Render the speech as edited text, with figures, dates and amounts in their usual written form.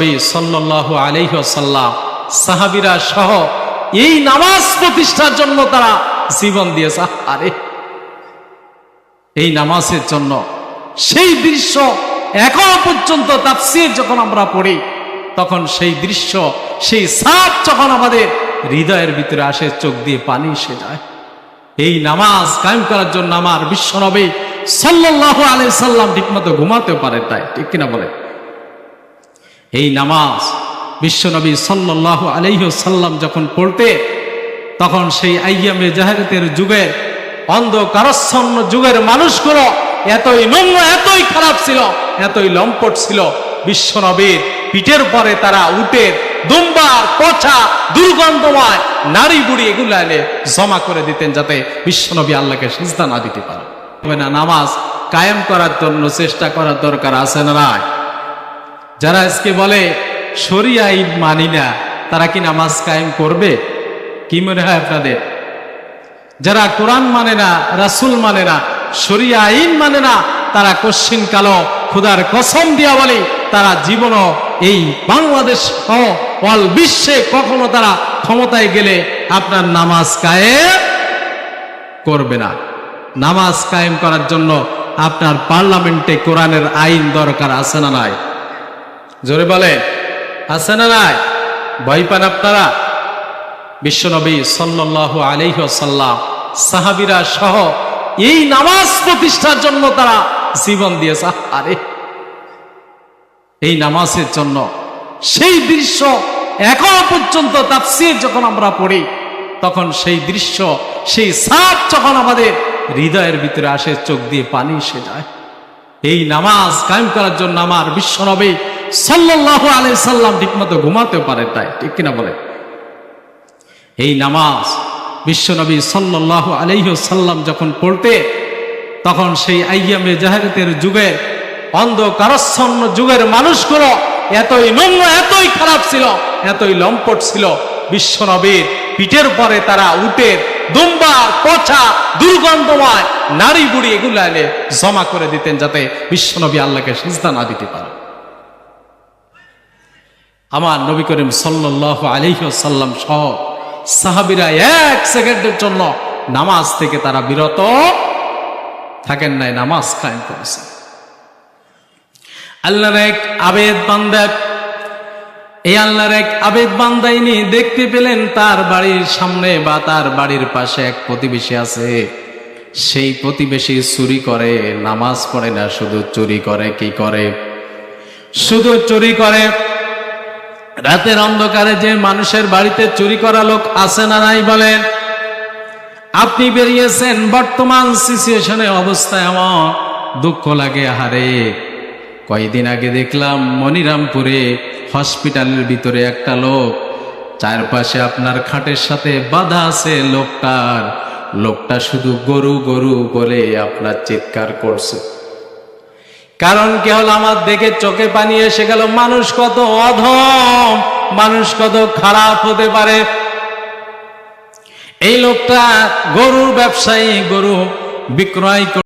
বিশ্বনবী সাল্লাল্লাহু আলাইহি ওয়াসাল্লাম সাহাবীরা সহ এই নামাজ প্রতিষ্ঠার জন্য তারা জীবন দিয়েছে। আরে এই নামাজের জন্য সেই দৃশ্য এখনো পর্যন্ত তাফসীর যখন আমরা পড়ি তখন সেই দৃশ্য, সেই ছাপ যখন আমাদের হৃদয়ের ভিতরে আসে, চোখ দিয়ে পানি এসে যায়। এই নামাজ কায়েম করার জন্য আমার বিশ্বনবী সাল্লাল্লাহু আলাইহি সাল্লাম ঠিকমতো ঘুমাতেও পারেন, তাই ঠিক কিনা বলে? এই নামাজ বিশ্বনবী সাল্লাল্লাহু আলাইহি সাল্লাম যখন পড়তে তখন সেই আইয়ামে জাহেলিয়াতের যুগের অন্ধকারাচ্ছন্ন যুগের মানুষগুলো এতই নোংর, এতই খারাপ ছিল, এতই লম্পট ছিল, বিশ্বনবীর পিঠের পরে তারা উটের দুম্বার, পচা, দুর্গন্ধময় নারী বুড়ি এগুলো এনে জমা করে দিতেন যাতে বিশ্বনবী আল্লাহকে সিজদা না দিতে পারে। না, নামাজ কায়েম করার জন্য চেষ্টা করার দরকার আছে না নাই? যারা আজকে বলে শরিয়া আইন মানি না, তারা কি নামাজ কায়েম করবে? কি মনে হয় আপনাদের? যারা কোরআন মানে না, রাসূল মানে না, শরিয়া আইন মানে না, তারা কশ্চিন কালো খোদার কসম দিয়া বলে তারা জীবনও এই বাংলাদেশ সহ অল বিশ্বে কখনো তারা ক্ষমতায় গেলে আপনার নামাজ কায়েম করবে না। নামাজ কায়েম করার জন্য আপনার পার্লামেন্টে কোরআনের আইন দরকার আছে না নাই? জোরে বলে, আছে না নাই? ভয় পান আপনারা? বিশ্বনবী সাল্লাল্লাহু আলাইহি ওয়াসাল্লাম সাহাবীরা সহ এই নামাজ প্রতিষ্ঠার জন্য তারা জীবন দিয়েছে। আরে এই নামাজের জন্য সেই দৃশ্য এখনো পর্যন্ত তাফসীর যখন আমরা পড়ি তখন সেই দৃশ্য, সেই ছাপ যখন আমাদের হৃদয়ের ভিতরে আসে, চোখ দিয়ে পানি এসে যায়। এই নামাজ কায়েম করার জন্য আমার বিশ্বনবী সাল্লাল্লাহু আলাইহি সাল্লাম ঠিকমতো ঘুমাতেও পারেন, তাই ঠিক কিনা বলে? এই নামাজ বিশ্বনবী সাল্লাল্লাহু আলাইহি সাল্লাম যখন পড়তে তখন সেই আইয়ামে জাহেলিয়াতের যুগের অন্ধকারাচ্ছন্ন যুগের মানুষগুলো এতই নোংর, এতই খারাপ ছিল, এতই লম্পট ছিল, বিশ্বনবীর পিঠের পরে তারা উটের দুম্বার, পচা, দুর্গন্ধময় নারী বুড়ি এগুলো এনে জমা করে দিতেন যাতে বিশ্বনবী আল্লাহকে সিজদা না দিতে পারে। আমার নবী করিম সাল্লাল্লাহু আলাইহি ওয়াসাল্লাম সহ সাহাবীরা এক সেকেন্ডের জন্য নামাজ থেকে তারা বিরত থাকেন নাই, নামাজ কায়েম করেছেন। আল্লাহর এক আবেদ বান্দা, এই আল্লাহর এক আবেদ বান্দাইনি দেখতে পেলেন তার বাড়ির সামনে বা তার বাড়ির পাশে এক প্রতিবেশী আছে। সেই প্রতিবেশী চুরি করে, নামাজ পড়ে না, শুধু চুরি করে। কি করে? শুধু চুরি করে। রাতের অন্ধকারে যে মানুষের বাড়িতে চুরি করা লোক আছে না নাই বলেন? আপনি বেরিয়েছেন, বর্তমান সিচুয়েশনে অবস্থায় আমার দুঃখ লাগে। হারে, কয়েকদিন আগে দেখলাম মনিরামপুরে হসপিটালের ভিতরে একটা লোক, চারপাশে আপনার খাটের সাথে বাঁধা আছে লোকটা শুধু গরু গরু বলে আপনার চিৎকার করছে। কারণ কি হলো? আমার দেখে চোখে পানি এসে গেল। মানুষ কত অধম, মানুষ কত খারাপ হতে পারে। এই লোকটা গরুর ব্যবসায়ী, গরু বিক্রয়